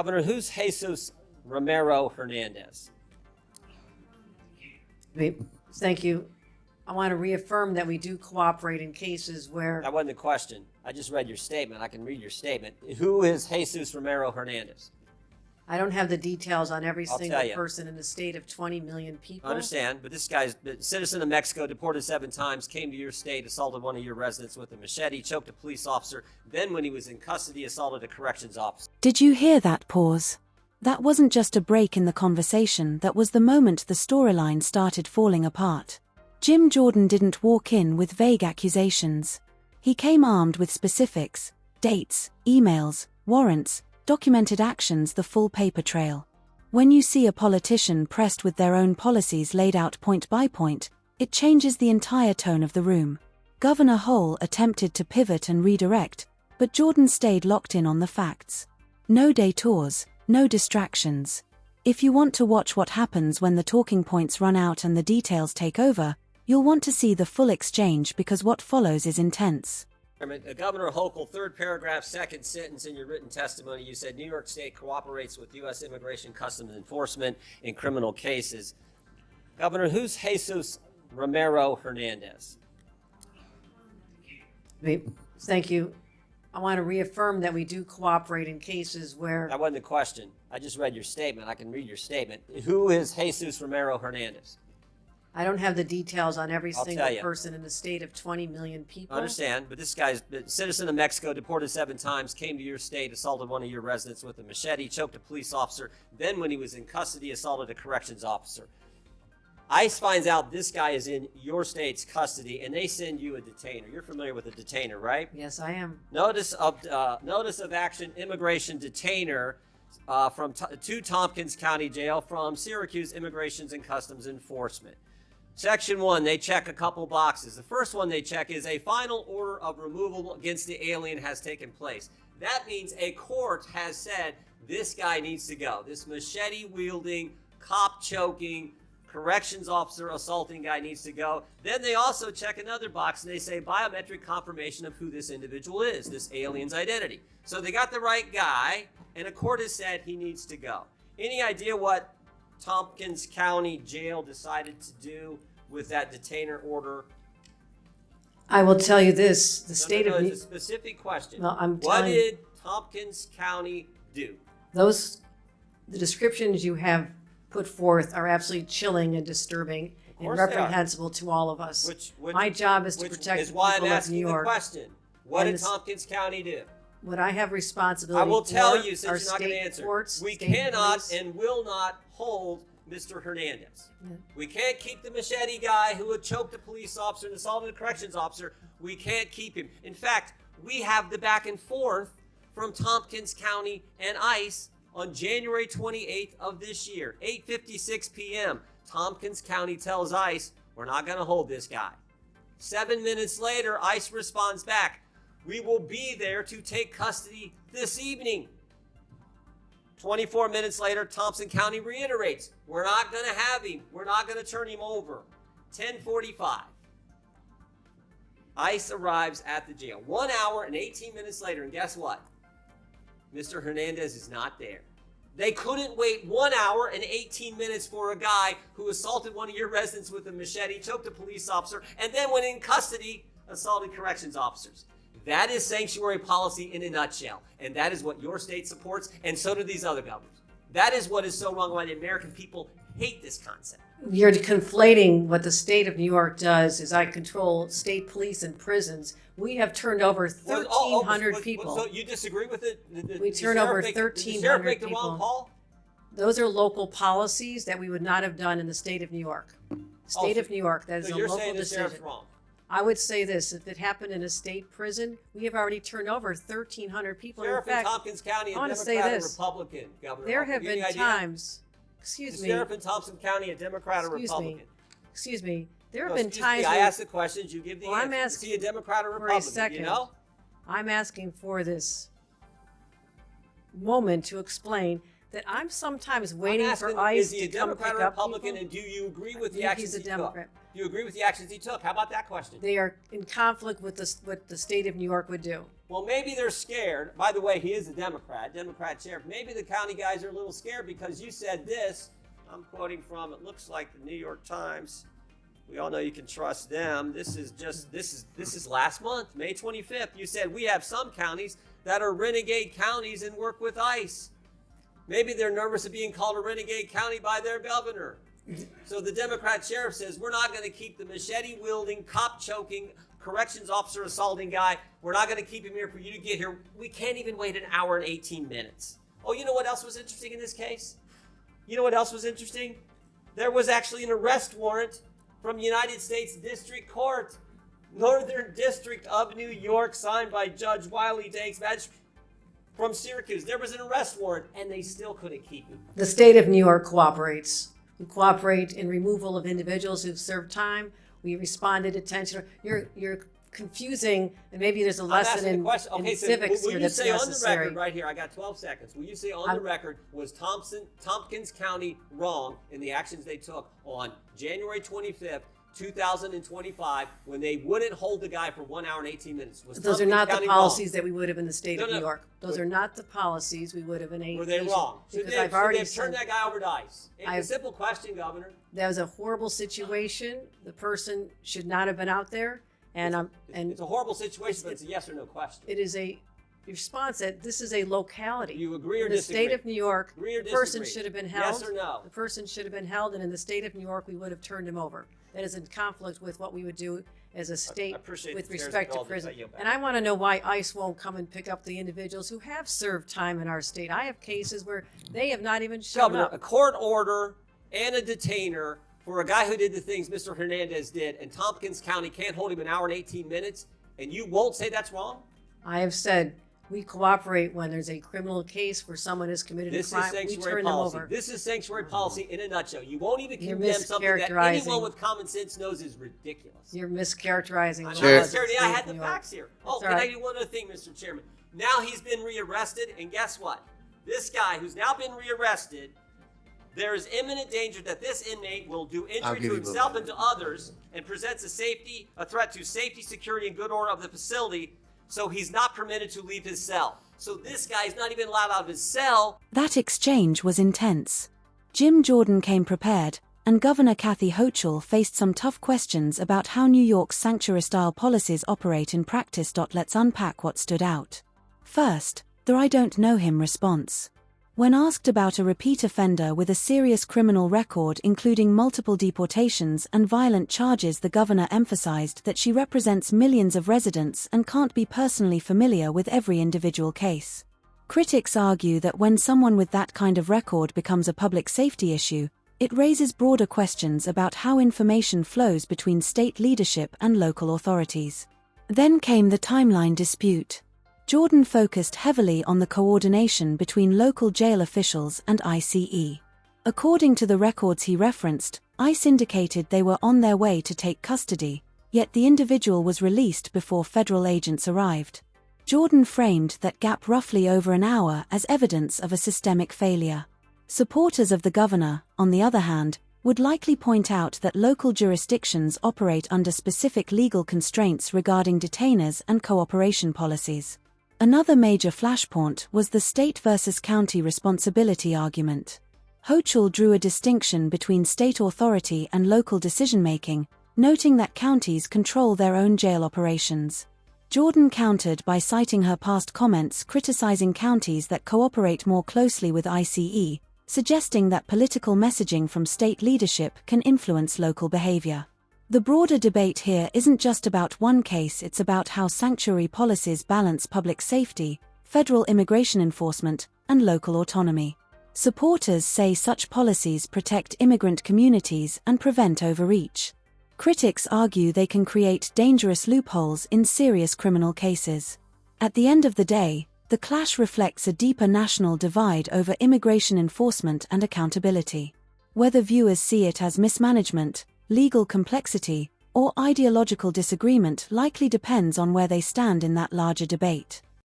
Governor, who's Jesus Romero Hernandez? Thank you. I want to reaffirm that we do cooperate in cases where... That wasn't a question. I just read your statement. I can read your statement. Who is Jesus Romero Hernandez? I don't have the details on every I'll single tell you. person in the state of 20 million people. I understand, but this guy's a citizen of Mexico, deported 7 times, came to your state, assaulted one of your residents with a machete, choked a police officer, then when he was in custody, assaulted a corrections officer. Did you hear that pause? That wasn't just a break in the conversation, that was the moment the storyline started falling apart. Jim Jordan didn't walk in with vague accusations. He came armed with specifics, dates, emails, warrants, documented actions, the full paper trail. When you see a politician pressed with their own policies laid out point by point, it changes the entire tone of the room. Governor Hochul attempted to pivot and redirect, but Jordan stayed locked in on the facts. No detours, no distractions. If you want to watch what happens when the talking points run out and the details take over, you'll want to see the full exchange, because what follows is intense. Governor Hochul, third paragraph, second sentence in your written testimony, you said New York State cooperates with U.S. Immigration Customs Enforcement in criminal cases. Governor, who's Jesus Romero Hernandez? Thank you. I want to reaffirm that we do cooperate in cases where... That wasn't a question. I just read your statement. I can read your statement. Who is Jesus Romero Hernandez? I don't have the details on every I'll single tell you. person in the state of 20 million people. I understand, but this guy's a citizen of Mexico, deported 7 times, came to your state, assaulted one of your residents with a machete, choked a police officer, then when he was in custody, assaulted a corrections officer. ICE finds out this guy is in your state's custody, and they send you a detainer. You're familiar with a detainer, right? Yes, I am. Notice of action, immigration detainer to Tompkins County Jail from Syracuse Immigrations and Customs Enforcement. Section 1, they check a couple boxes. The first one they check is a final order of removal against the alien has taken place. That means a court has said this guy needs to go. This machete-wielding, cop-choking, corrections officer assaulting guy needs to go. Then they also check another box and they say biometric confirmation of who this individual is, this alien's identity. So they got the right guy, and a court has said he needs to go. Any idea what Tompkins County Jail decided to do with that detainer order? I will tell you this: the state of it's a specific question. Well, what did Tompkins County do? The descriptions you have put forth are absolutely chilling and disturbing and reprehensible to all of us. My job is to protect the people of New York. Is why I'm asking the question. What did Tompkins County do? What I have responsibility I will tell you, for since are you're not going to state answer. courts, We state cannot police. and will not hold Mr. Hernandez. Yeah. We can't keep the machete guy who had choked a police officer and assaulted a corrections officer. We can't keep him. In fact, we have the back and forth from Tompkins County and ICE on January 28th of this year, 8:56 p.m. Tompkins County tells ICE, we're not going to hold this guy. 7 minutes later, ICE responds back, we will be there to take custody this evening. 24 minutes later, Thompson County reiterates, we're not going to have him. We're not going to turn him over. 10:45. ICE arrives at the jail. 1 hour and 18 minutes later, and guess what? Mr. Hernandez is not there. They couldn't wait 1 hour and 18 minutes for a guy who assaulted one of your residents with a machete, choked a police officer, and then when in custody, assaulted corrections officers. That is sanctuary policy in a nutshell, and that is what your state supports, and so do these other governors. That is what is so wrong, why the American people hate this concept. You're conflating what the state of New York does. Is I control state police and prisons. We have turned over 1,300 people. So you disagree with it? We turn over 1,300 Did the sheriff make the people. wrong call? Those are local policies that we would not have done in the state of New York. State of New York, that is So a you're local saying the decision. sheriff's wrong? I would say this: if it happened in a state prison, we have already turned over 1,300 people. Sheriff in fact, in Tompkins County, a I want to say Democrat or this. Republican, Governor? There Hochul. have Any been idea? times. Excuse The me. sheriff in Thompson County, a Democrat or Excuse Republican? me. Excuse me. There have No, been excuse times. me, I where- ask the questions, you give the Well, I'm answer. Is he a Democrat or for a Republican? second. You know? I'm asking for this moment to explain that I'm sometimes waiting I'm asking, for ICE is he a to come Democrat pick or up Republican, people. and do you agree with the think actions he's a he took? Democrat. Do you agree with the actions he took? How about that question? They are in conflict with what the state of New York would do. well, maybe they're scared. By the way, he is a Democrat sheriff. Maybe the county guys are a little scared because you said this. I'm quoting from, it looks like the New York Times. We all know you can trust them. This is last month, May 25th. You said we have some counties that are renegade counties and work with ICE. Maybe they're nervous of being called a renegade county by their governor. So the Democrat sheriff says, we're not going to keep the machete-wielding, cop-choking, corrections officer assaulting guy. We're not going to keep him here for you to get here. We can't even wait an hour and 18 minutes. Oh, you know what else was interesting in this case? You know what else was interesting? There was actually an arrest warrant from United States District Court, Northern District of New York, signed by Judge Wiley Danks, magistrate from Syracuse. There was an arrest warrant, and they still couldn't keep him. The state of New York cooperates. We cooperate in removal of individuals who've served time. We responded attention. You're confusing, and maybe there's a lesson in civics here that's necessary. Will you say on the record right here, I got 12 seconds, will you say on the record, was Tompkins County wrong in the actions they took on January 25th, 2025, when they wouldn't hold the guy for 1 hour and 18 minutes? Those are not the policies that we would have in the state of New York. Those are not the policies we would have in a Were they wrong? Because I've already turned that guy over to ICE. It's a simple question, Governor. That was a horrible situation. The person should not have been out there. And it's a horrible situation, but it's a yes or no question. It is a response that this is a locality. You agree or in the disagree? state of New York, the person should have been held. Yes or no? The person should have been held, and in the state of New York, we would have turned him over. That is in conflict with what we would do as a state with respect to prison. And I want to know why ICE won't come and pick up the individuals who have served time in our state. I have cases where they have not even shown up. A court order and a detainer for a guy who did the things Mr. Hernandez did, and Tompkins County can't hold him an hour and 18 minutes, and you won't say that's wrong? I have said we cooperate when there's a criminal case where someone has committed a crime. We turn them over. This is sanctuary policy in a nutshell. You won't even condemn something that anyone with common sense knows is ridiculous. You're mischaracterizing. I had the facts here. Oh, can I do one other thing, Mr. Chairman? Now he's been rearrested, and guess what? This guy who's now been rearrested, there is imminent danger that this inmate will do injury to himself and to others and presents a threat to safety, security, and good order of the facility, so he's not permitted to leave his cell. So this guy is not even allowed out of his cell. That exchange was intense. Jim Jordan came prepared, and Governor Kathy Hochul faced some tough questions about how New York's sanctuary-style policies operate in practice. Let's unpack what stood out. First, the "I don't know him" response. When asked about a repeat offender with a serious criminal record including multiple deportations and violent charges, the governor emphasized that she represents millions of residents and can't be personally familiar with every individual case. Critics argue that when someone with that kind of record becomes a public safety issue, it raises broader questions about how information flows between state leadership and local authorities. Then came the timeline dispute. Jordan focused heavily on the coordination between local jail officials and ICE. According to the records he referenced, ICE indicated they were on their way to take custody, yet the individual was released before federal agents arrived. Jordan framed that gap roughly over an hour as evidence of a systemic failure. Supporters of the governor, on the other hand, would likely point out that local jurisdictions operate under specific legal constraints regarding detainers and cooperation policies. Another major flashpoint was the state versus county responsibility argument. Hochul drew a distinction between state authority and local decision-making, noting that counties control their own jail operations. Jordan countered by citing her past comments criticizing counties that cooperate more closely with ICE, suggesting that political messaging from state leadership can influence local behavior. The broader debate here isn't just about one case, it's about how sanctuary policies balance public safety, federal immigration enforcement, and local autonomy. Supporters say such policies protect immigrant communities and prevent overreach. Critics argue they can create dangerous loopholes in serious criminal cases. At the end of the day, the clash reflects a deeper national divide over immigration enforcement and accountability. Whether viewers see it as mismanagement, legal complexity, or ideological disagreement likely depends on where they stand in that larger debate.